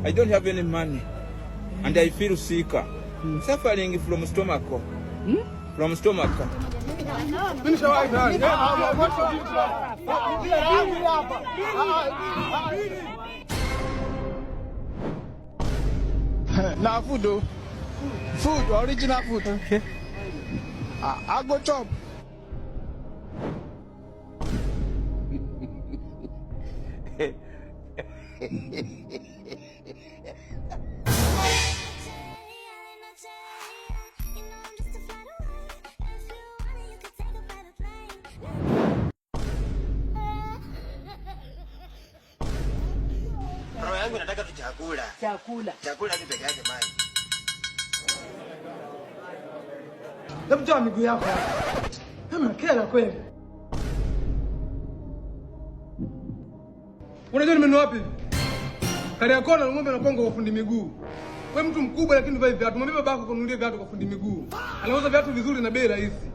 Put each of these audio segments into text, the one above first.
I don't have any money and I feel sick. Suffering from stomach. From stomach. Now food though. Food, original food. Okay. I go chop. Roho yangu nataka tu chakula. Chakula ni peke yake mai. Hebu toa miguu yako. Kela kweli. Unajua nimenunua wapi? Kariakoo na ng'ombe na Kongo kwa fundi miguu. Wewe mtu mkubwa lakini vaa viatu. Mwambie babako kununulia viatu kwa fundi miguu. Anauza viatu vizuri na bei rahisi.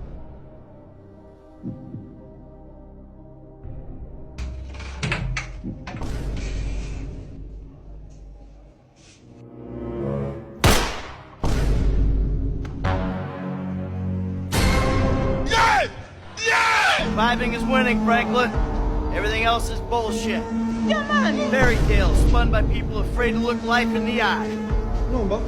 Surviving is winning, Franklin. Everything else is bullshit. Yeah, man. Fairy tales spun by people afraid to look life in the eye. Naomba.